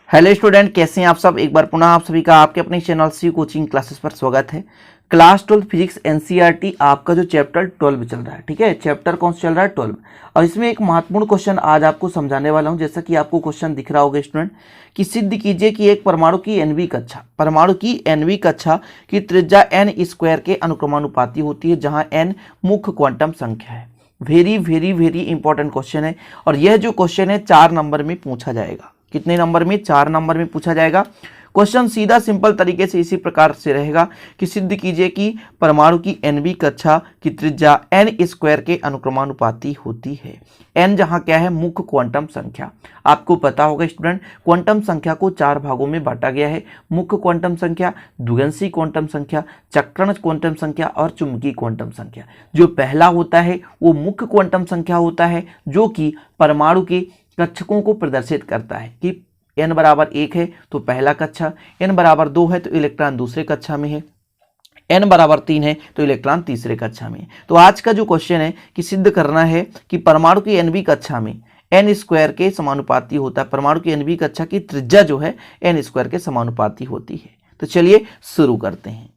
Hello student, कैसे हैं आप सब। एक बार पुनः आप सभी का आपके अपने चैनल सी कोचिंग क्लासेस पर स्वागत है। क्लास 12 फिजिक्स एनसीईआरटी आपका जो चैप्टर 12 चल रहा है, ठीक है। चैप्टर कौन सा चल रहा है? 12। और इसमें एक महत्वपूर्ण क्वेश्चन आज आपको समझाने वाला हूं। जैसा कि आपको क्वेश्चन दिख रहा होगा स्टूडेंट, कि सिद्ध कीजिए कि एक परमाणु की एनवी कक्षा की त्रिज्या एन स्क्वायर के अनुक्रमानुपाती होती है, जहां एन मुख्य क्वांटम संख्या है। Very very very important question है। और यह जो क्वेश्चन है 4 नंबर में पूछा जाएगा। कितने नंबर में? 4 नंबर में पूछा जाएगा। क्वेश्चन सीधा सिंपल तरीके से इसी प्रकार से रहेगा कि सिद्ध कीजिए कि परमाणु की एनवी कक्षा की त्रिज्या एन स्क्वायर के अनुक्रमानुपाती होती है। एन जहां क्या है? मुख्य क्वांटम संख्या। आपको पता होगा स्टूडेंट, क्वांटम संख्या को 4 भागों में बांटा गया है। मुख्य क्वांटम संख्या, द्विअंशी क्वांटम संख्या, चक्रण क्वांटम संख्या और चुंबकीय क्वांटम संख्या। जो पहला होता है वो मुख्य क्वांटम संख्या होता है, जो कि परमाणु के कक्षकों को प्रदर्शित करता है कि n बराबर 1 है तो पहला कक्षा, n बराबर 2 है तो इलेक्ट्रॉन दूसरे कक्षा में है, n बराबर 3 है तो इलेक्ट्रॉन तीसरे कक्षा में है। तो आज का जो क्वेश्चन है कि सिद्ध करना है कि परमाणु की एनवी कक्षा में एन स्क्वायर के समानुपाती होता है। परमाणु की एनवी कक्षा की त्रिज्या जो है एन स्क्वायर के समानुपाती होती है। तो चलिए शुरू करते हैं।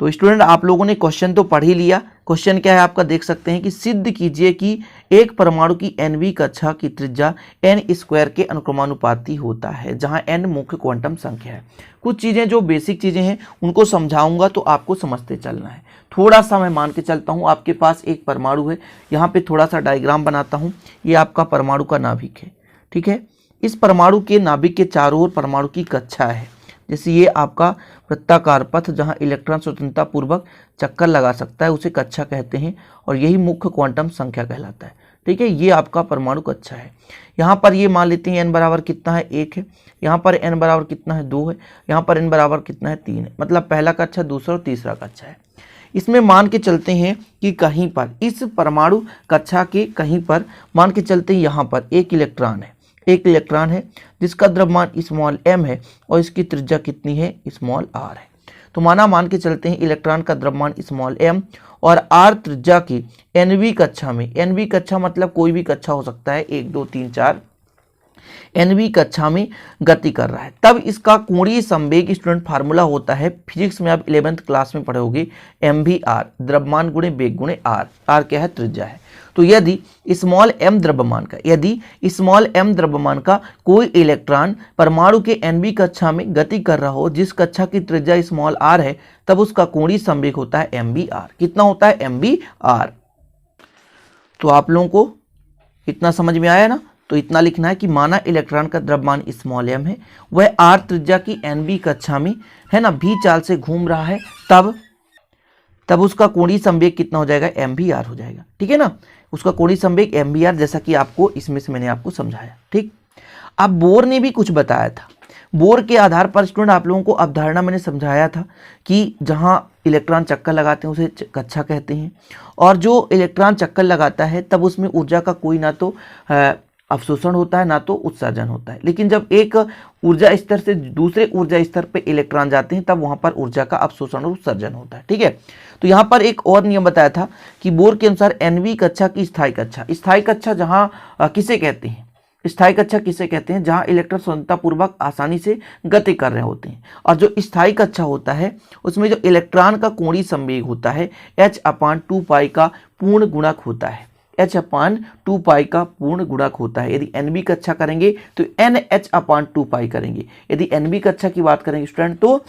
तो स्टूडेंट, आप लोगों ने क्वेश्चन तो पढ़ ही लिया। क्वेश्चन क्या है आपका, देख सकते हैं कि सिद्ध कीजिए कि एक परमाणु की एनवी कक्षा की त्रिज्या एन स्क्वायर के अनुक्रमानुपाती होता है, जहां एन मुख्य क्वांटम संख्या है। कुछ चीजें जो बेसिक चीजें हैं उनको समझाऊंगा तो आपको समझते चलना है। थोड़ा सा मैं मान के चलता हूं, आपके पास एक परमाणु है। यहाँ पे थोड़ा सा डायग्राम बनाता हूं। ये आपका परमाणु का नाभिक है, ठीक है। इस परमाणु के नाभिक के चारों ओर परमाणु की कक्षा है। जैसे ये आपका वृत्ताकार पथ जहां इलेक्ट्रॉन स्वतंत्रता पूर्वक चक्कर लगा सकता है, उसे कक्षा कहते हैं। और यही मुख्य क्वांटम संख्या कहलाता है, ठीक है। ये आपका परमाणु कक्षा है। यहाँ पर ये मान लेते हैं n बराबर कितना है? 1 है। यहाँ पर n बराबर कितना है? 2 है। यहाँ पर n बराबर कितना है? 3 है। मतलब पहला कक्षा, दूसरा और तीसरा कक्षा है। इसमें मान के चलते हैं कि कहीं पर इस परमाणु कक्षा के कहीं पर मान के चलते हैं यहाँ पर एक इलेक्ट्रॉन है जिसका द्रव्यमान स्मॉल m है और इसकी त्रिज्या कितनी है? स्मॉल r है। तो मान के चलते हैं इलेक्ट्रॉन का द्रव्यमान स्मॉल m और r त्रिज्या की nवी कक्षा में, nवी कक्षा मतलब कोई भी कक्षा हो सकता है, 1 2 3 4, nवी कक्षा में गति कर रहा है। तब इसका कोणीय संवेग स्टूडेंट फार्मूला होता है, फिजिक्स में आप 11th क्लास में पढ़ोगे, mvr, द्रव्यमान गुणे वेग गुणे r। r क्या है? त्रिज्या है। तो यदि स्मॉल m द्रव्यमान का कोई इलेक्ट्रॉन परमाणु के nवी कक्षा में गति कर रहा हो, जिस कक्षा की त्रिज्या स्मॉल r है, तब उसका कोणीय संवेग होता है mvr। कितना होता है? mvr। तो आप लोगों को इतना समझ में आया ना? तो इतना लिखना है कि माना इलेक्ट्रॉन का द्रव्यमान स्मॉल m है, वह r त्रिज्या की nवी कक्षा में है ना v चाल से घूम रहा है, तब उसका कोणीय संवेग कितना हो जाएगा? mvr हो जाएगा, ठीक है ना। उसका कोणीय संवेग mvr, जैसा कि आपको इसमें से मैंने आपको समझाया, ठीक। अब बोर ने भी कुछ बताया था। बोर के आधार पर स्टूडेंट आप लोगों को अवधारणा मैंने समझाया था कि जहां इलेक्ट्रॉन चक्कर लगाते हैं उसे कक्षा कहते हैं। और जो इलेक्ट्रॉन चक्कर लगाता है तब उसमें ऊर्जा का कोई ना तो अवशोषण होता है ना तो उत्सर्जन होता है। लेकिन जब एक ऊर्जा स्तर से दूसरे ऊर्जा स्तर पे इलेक्ट्रॉन जाते हैं तब वहां पर ऊर्जा का अवशोषण और उत्सर्जन होता है, ठीक है। तो यहाँ पर एक और नियम बताया था कि बोर के अनुसार एनवी कक्षा की स्थायी कक्षा जहाँ किसे कहते हैं? स्थायी कक्षा किसे कहते हैं? जहां इलेक्ट्रॉन स्वतंत्रता पूर्वक आसानी से गति कर रहे होते हैं। और जो स्थायी कक्षा होता है उसमें जो इलेक्ट्रॉन का कोणीय संवेग होता है h/2π का पूर्ण गुणक होता है। h/2π का पूर्ण गुणक होता है। यदि nवी कक्षा करेंगे तो nh/2π करेंगे। यदि nवी कक्षा की बात करेंगे स्टूडेंट तो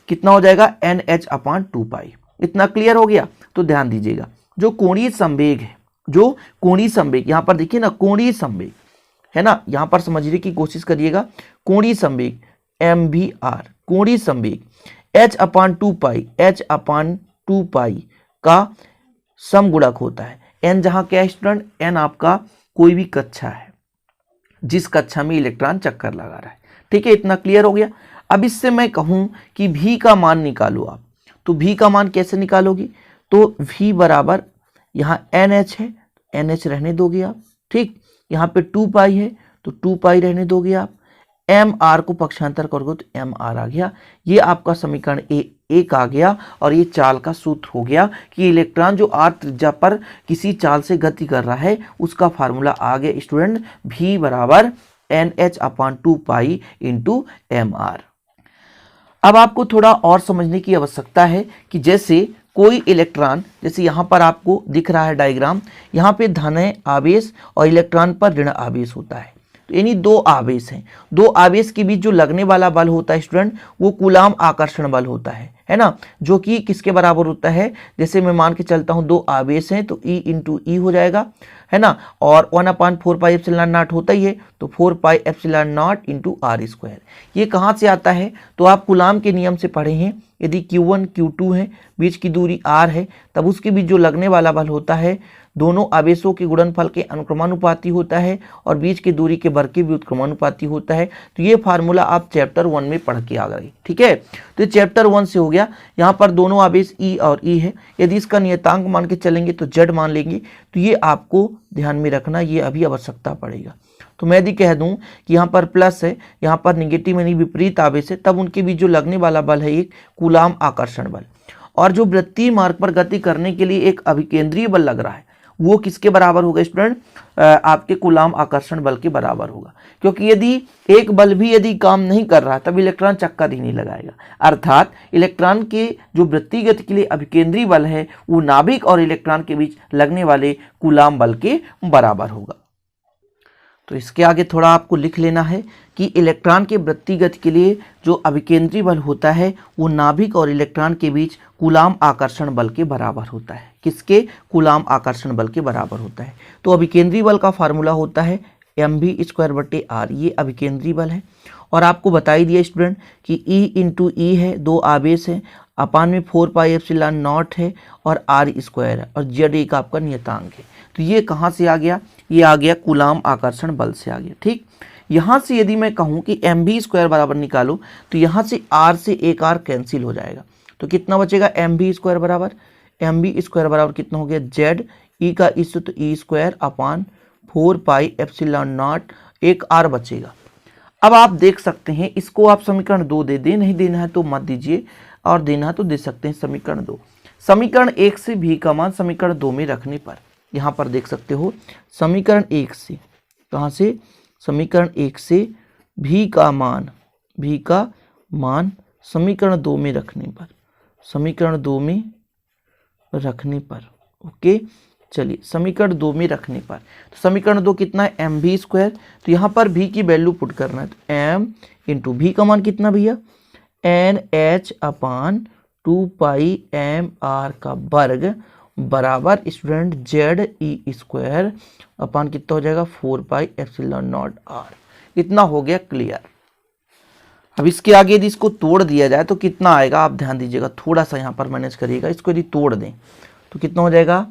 कितना हो जाएगा? nh/2π। इतना क्लियर हो गया? तो ध्यान दीजिएगा, जो कोणीय संवेग है, जो कोणीय संवेग यहाँ पर देखिए ना, कोणीय संवेग है ना, यहाँ पर समझने की कोशिश करिएगा। कोणीय संवेग mvr, कोणीय संवेग h/2π का समगुणक होता है। n जहां क्या है स्टूडेंट? n आपका कोई भी कक्षा है जिस कक्षा में इलेक्ट्रॉन चक्कर लगा रहा है, ठीक है। इतना क्लियर हो गया। अब इससे मैं कहूं कि v का मान निकालो आप, तो v का मान कैसे निकालोगी? तो v बराबर यहाँ nh है, nh रहने दोगे आप, ठीक। यहाँ पे 2π है तो 2π रहने दोगे आप। mr को पक्षांतर करोगे तो mr आ गया। ये आपका समीकरण एक आ गया। और ये चाल का सूत्र हो गया कि इलेक्ट्रॉन जो r त्रिज्या पर किसी चाल से गति कर रहा है उसका फार्मूला आ गया स्टूडेंट, v बराबर NH/2π/mr। अब आपको थोड़ा और समझने की आवश्यकता है कि जैसे कोई इलेक्ट्रॉन, जैसे यहाँ पर आपको दिख रहा है डायग्राम, यहाँ पे धन आवेश और इलेक्ट्रॉन पर ऋण आवेश होता है, तो यानी दो आवेश हैं, दो आवेश के बीच जो लगने वाला बल होता है स्टूडेंट, वो कूलाम आकर्षण बल होता है ना, जो कि किसके बराबर होता है, जैसे मैं मान के चलता हूँ दो आवेश हैं तो E हो जाएगा, है ना, और 1/4πε0 होता ही है, तो 4πε0 r²। ये कहाँ से आता है, तो आप कूलाम के नियम से पढ़े हैं, यदि Q1 Q2 है, बीच की दूरी r है, तब उसके बीच जो लगने वाला बल होता है दोनों आवेशों के गुणनफल के अनुक्रमानुपाती होता है और बीच की दूरी के वर्ग के भी उत्क्रमानुपाती होता है। तो ये फार्मूला आप चैप्टर 1 में पढ़ के आ गए, ठीक है। तो चैप्टर 1 से हो गया। यहाँ पर दोनों आवेश E और E है, यदि इसका नियतांक मान के चलेंगे तो Z मान लेंगे, तो ये आपको ध्यान में रखना, ये अभी आवश्यकता पड़ेगा। तो मैं यदि कह दूं कि यहाँ पर प्लस है, यहाँ पर निगेटिव यानी विपरीत आवेश है, तब उनके बीच जो लगने वाला बल है एक कूलाम आकर्षण बल, और जो वृत्तीय मार्ग पर गति करने के लिए एक अभिकेंद्रीय बल लग रहा है वो किसके बराबर होगा स्टूडेंट, आपके कूलाम आकर्षण बल के बराबर होगा। क्योंकि यदि एक बल भी यदि काम नहीं कर रहा तब इलेक्ट्रॉन चक्कर ही नहीं लगाएगा, अर्थात इलेक्ट्रॉन के जो वृत्तीय गति के लिए अभिकेंद्रीय बल है वो नाभिक और इलेक्ट्रॉन के बीच लगने वाले कूलाम बल के बराबर होगा। तो इसके आगे थोड़ा आपको लिख लेना है कि इलेक्ट्रॉन के वृत्तीय गति के लिए जो अभिकेंद्रीय बल होता है वो नाभिक और इलेक्ट्रॉन के बीच कूलाम आकर्षण बल के बराबर होता है। किसके, कूलाम आकर्षण बल के बराबर होता है। तो अभिकेंद्रीय बल का फार्मूला होता है mv²/r, ये अभिकेंद्रीय बल है। और आपको बता ही दिया स्टूडेंट कि E है, दो आवेश है, अपान में 4πε0 है और r² है और Z एक आपका नियतांक है। तो ये कहाँ से आ गया, ये आ गया कूलाम आकर्षण बल से आ गया, ठीक। यहाँ से यदि मैं कहूँ कि mv² बराबर निकालो तो यहाँ से r से एक r कैंसिल हो जाएगा, तो कितना बचेगा mv² बराबर, कितना हो गया Z, E का इस तो E² अपान 4πε0, एक r बचेगा। अब आप देख सकते हैं, इसको आप समीकरण 2 दे दें, नहीं देना है तो मत दीजिए, और देना है तो दे सकते हैं समीकरण 2। समीकरण 1 से भी का मान समीकरण 2 में रखने पर, यहाँ पर देख सकते हो समीकरण 1 से, कहाँ से, समीकरण 1 से भी का मान समीकरण 2 में रखने पर, समीकरण 2 में रखने पर, ओके। चलिए समीकरण 2 में रखने पर, तो समीकरण 2 कितना है, mv², तो यहाँ पर v की वैल्यू पुट करना है, तो m इंटू v का मान कितना भैया, NH/2πmr का वर्ग बराबर स्टूडेंट ZE² अपान कितना हो जाएगा 4πε0r। इतना हो गया क्लियर। अब इसके आगे यदि इसको तोड़ दिया जाए तो कितना आएगा, आप ध्यान दीजिएगा, थोड़ा सा यहाँ पर मैनेज करिएगा। इसको यदि तोड़ दें तो कितना हो जाएगा,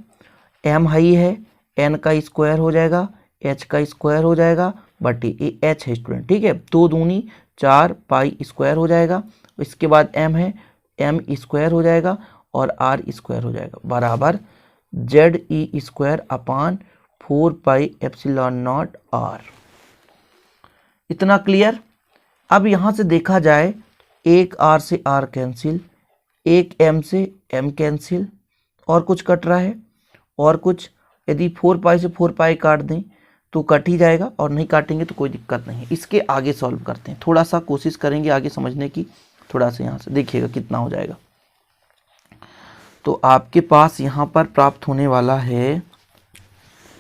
m हाई है, n का स्क्वायर हो जाएगा, h का स्क्वायर हो जाएगा, बटे ये h है स्टूडेंट, ठीक है, 2 दूनी 4 π² हो जाएगा। इसके बाद m है, m² हो जाएगा और r² हो जाएगा, बराबर ZE² अपान 4πε0r। इतना क्लियर। अब यहाँ से देखा जाए, एक r से r कैंसिल, एक m से m कैंसिल, और कुछ कट रहा है, और कुछ, यदि 4π से 4π काट दें तो कट ही जाएगा, और नहीं काटेंगे तो कोई दिक्कत नहीं। इसके आगे सॉल्व करते हैं, थोड़ा सा कोशिश करेंगे आगे समझने की। थोड़ा सा यहाँ से देखिएगा कितना हो जाएगा। तो आपके पास यहाँ पर प्राप्त होने वाला है,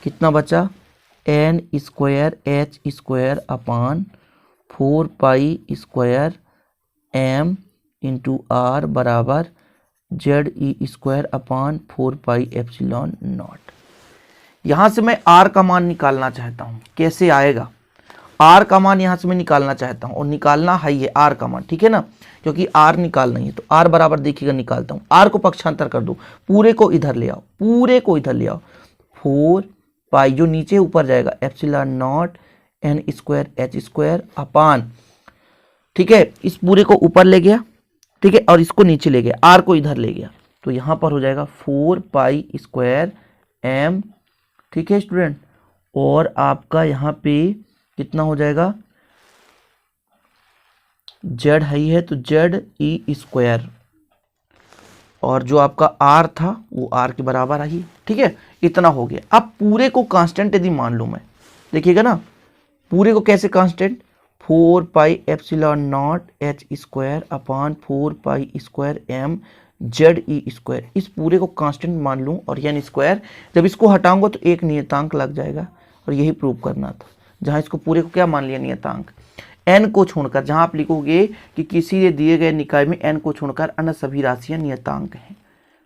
कितना बचा, n² h² अपान 4π² m इंटू r बराबर ZE² अपान 4πε0। यहाँ से मैं r का मान निकालना चाहता हूँ, कैसे आएगा, r का मान यहाँ से मैं निकालना चाहता हूँ, और निकालना है r का मान, ठीक है ना, क्योंकि r निकालना है। तो r बराबर देखिएगा निकालता हूँ, r को पक्षांतर कर दो, पूरे को इधर ले आओ, 4π जो नीचे ऊपर जाएगा ε0 n² h² अपान, ठीक है, इस पूरे को ऊपर ले गया, ठीक है, और इसको नीचे ले गया, r को इधर ले गया, तो यहाँ पर हो जाएगा 4π² m, ठीक है स्टूडेंट, और आपका यहाँ पे कितना हो जाएगा, z है तो ZE², और जो आपका r था वो r के बराबर आई, ठीक है। इतना हो गया। अब पूरे को कांस्टेंट यदि मान लूँ मैं, देखिएगा ना, पूरे को कैसे constant, 4 pi epsilon naught h square upon 4 pi square m Z e square, इस पूरे को कांस्टेंट मान लूँ और यानी स्क्वायर, जब इसको हटाऊंगा तो एक नियतांक लग जाएगा और यही प्रूव करना था। जहाँ इसको पूरे को क्या मान लिया नियतांक, n को छोड़कर, जहाँ आप लिखोगे कि किसी दिए गए निकाय में n को छोड़कर अन्य सभी राशियां नियतांक हैं।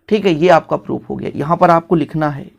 ठीक है, ये आपका प्रूफ हो गया। यहाँ पर आपको लिखना है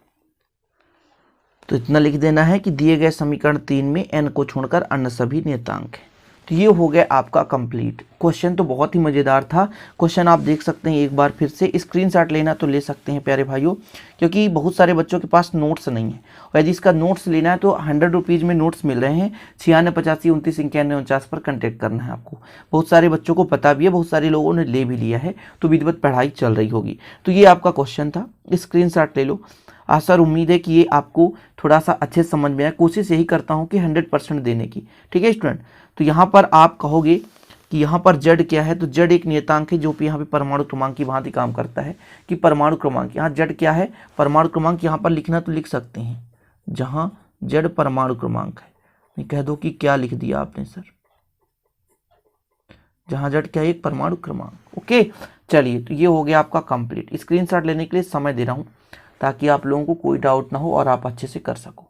तो इतना लिख देना है कि दिए गए समीकरण 3 में n को छोड़कर अन्य सभी नियतांक हैं। तो ये हो गया आपका कंप्लीट। क्वेश्चन तो बहुत ही मज़ेदार था। क्वेश्चन आप देख सकते हैं एक बार फिर से, स्क्रीनशॉट लेना तो ले सकते हैं प्यारे भाइयों, क्योंकि बहुत सारे बच्चों के पास नोट्स नहीं है और यदि इसका नोट्स लेना है तो 100 रुपीज़ में नोट्स मिल रहे हैं। 9685299149 पर कॉन्टैक्ट करना है आपको। बहुत सारे बच्चों को पता भी है, बहुत सारे लोगों ने ले भी लिया है, तो विधिवत पढ़ाई चल रही होगी। तो ये आपका क्वेश्चन था, स्क्रीनशॉट ले लो। आशा और उम्मीद है कि ये आपको थोड़ा सा अच्छे समझ में आए। कोशिश यही करता हूँ कि 100% देने की। ठीक है स्टूडेंट, तो यहाँ पर आप कहोगे कि यहाँ पर जड़ क्या है, तो जड़ एक नियतांक है जो यहाँ पे परमाणु क्रमांक की भांति काम करता है। कि परमाणु क्रमांक, यहाँ जड़ क्या है, परमाणु क्रमांक, यहाँ पर लिखना तो लिख सकते हैं, जहाँ जड़ परमाणु क्रमांक है। नहीं कह दो कि क्या लिख दिया आपने सर, जहाँ जड़ क्या है, एक परमाणु क्रमांक। ओके चलिए, तो ये हो गया आपका कंप्लीट। स्क्रीनशॉट लेने के लिए समय दे रहा हूँ ताकि आप लोगों को कोई डाउट ना हो और आप अच्छे से कर सको।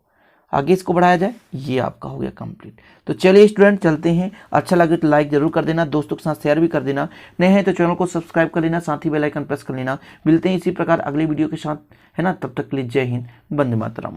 आगे इसको बढ़ाया जाए, ये आपका हो गया कंप्लीट। तो चलिए स्टूडेंट चलते हैं। अच्छा लगे तो लाइक जरूर कर देना, दोस्तों के साथ शेयर भी कर देना, नए हैं तो चैनल को सब्सक्राइब कर लेना, साथ ही बेल आइकन प्रेस कर लेना। मिलते हैं इसी प्रकार अगले वीडियो के साथ, है ना। तब तक के लिए जय हिंद, वंदे मातरम।